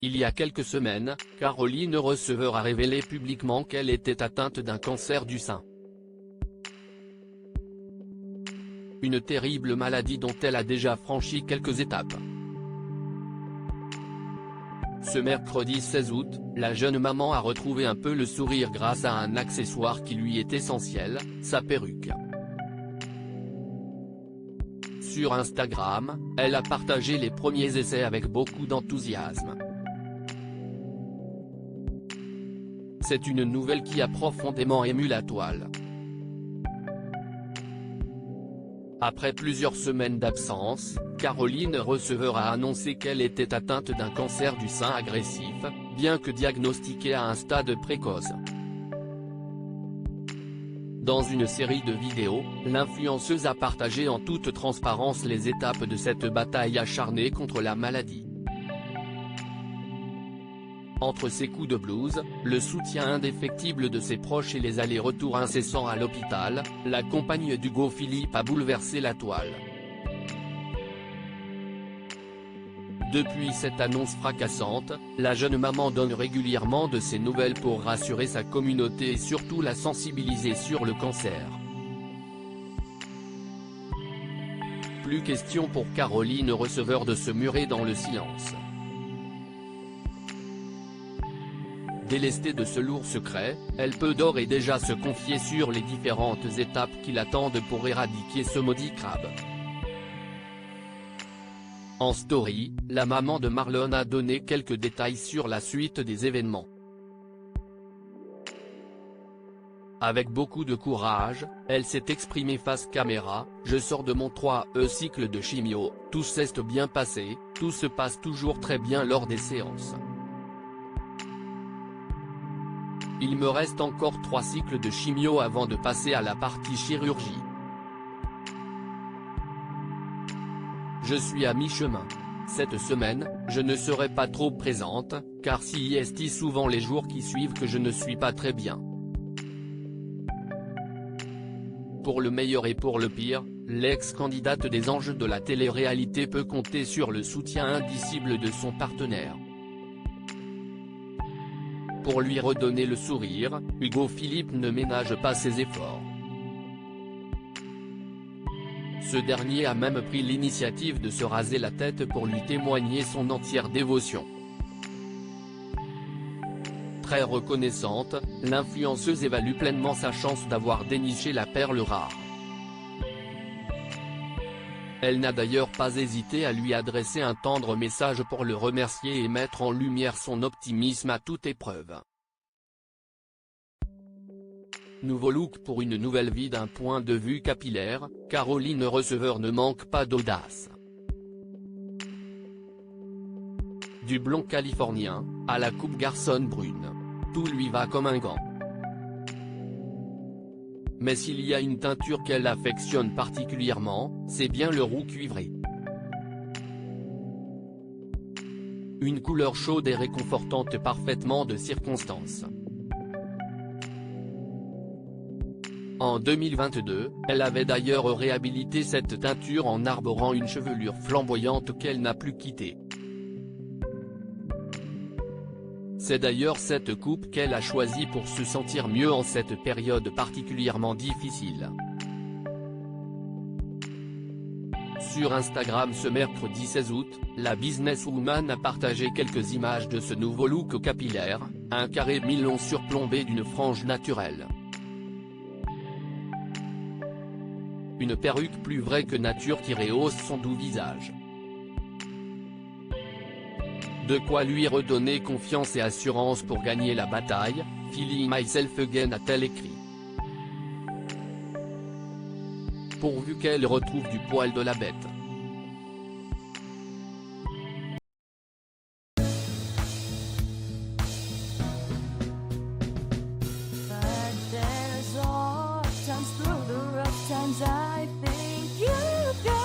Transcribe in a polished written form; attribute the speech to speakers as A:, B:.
A: Il y a quelques semaines, Caroline Receveur a révélé publiquement qu'elle était atteinte d'un cancer du sein. Une terrible maladie dont elle a déjà franchi quelques étapes. Ce mercredi 16 août, la jeune maman a retrouvé un peu le sourire grâce à un accessoire qui lui est essentiel, sa perruque. Sur Instagram, elle a partagé les premiers essais avec beaucoup d'enthousiasme. C'est une nouvelle qui a profondément ému la toile. Après plusieurs semaines d'absence, Caroline Receveur a annoncé qu'elle était atteinte d'un cancer du sein agressif, bien que diagnostiqué à un stade précoce. Dans une série de vidéos, l'influenceuse a partagé en toute transparence les étapes de cette bataille acharnée contre la maladie. Entre ses coups de blues, le soutien indéfectible de ses proches et les allers-retours incessants à l'hôpital, la compagne d'Hugo Philippe a bouleversé la toile. Depuis cette annonce fracassante, la jeune maman donne régulièrement de ses nouvelles pour rassurer sa communauté et surtout la sensibiliser sur le cancer. Plus question pour Caroline Receveur de se murer dans le silence. Délestée de ce lourd secret, elle peut d'ores et déjà se confier sur les différentes étapes qui l'attendent pour éradiquer ce maudit crabe. En story, la maman de Marlon a donné quelques détails sur la suite des événements. Avec beaucoup de courage, elle s'est exprimée face caméra: « Je sors de mon 3e cycle de chimio, tout s'est bien passé, tout se passe toujours très bien lors des séances. Il me reste encore 3 cycles de chimio avant de passer à la partie chirurgie. Je suis à mi-chemin. Cette semaine, je ne serai pas trop présente, car si est souvent les jours qui suivent que je ne suis pas très bien. Pour le meilleur et pour le pire, l'ex-candidate des anges de la télé-réalité peut compter sur le soutien indicible de son partenaire. Pour lui redonner le sourire, Hugo Philippe ne ménage pas ses efforts. Ce dernier a même pris l'initiative de se raser la tête pour lui témoigner son entière dévotion. Très reconnaissante, l'influenceuse évalue pleinement sa chance d'avoir déniché la perle rare. Elle n'a d'ailleurs pas hésité à lui adresser un tendre message pour le remercier et mettre en lumière son optimisme à toute épreuve. Nouveau look pour une nouvelle vie d'un point de vue capillaire, Caroline Receveur ne manque pas d'audace. Du blond californien, à la coupe garçonne brune. Tout lui va comme un gant. Mais s'il y a une teinture qu'elle affectionne particulièrement, c'est bien le roux cuivré. Une couleur chaude et réconfortante parfaitement de circonstance. En 2022, elle avait d'ailleurs réhabilité cette teinture en arborant une chevelure flamboyante qu'elle n'a plus quittée. C'est d'ailleurs cette coupe qu'elle a choisie pour se sentir mieux en cette période particulièrement difficile. Sur Instagram ce mercredi 16 août, la businesswoman a partagé quelques images de ce nouveau look capillaire, un carré mi-long surplombé d'une frange naturelle. Une perruque plus vraie que nature qui rehausse son doux visage. De quoi lui redonner confiance et assurance pour gagner la bataille, Feeling Myself Again a-t-elle écrit. Pourvu qu'elle retrouve du poil de la bête.
B: I think you got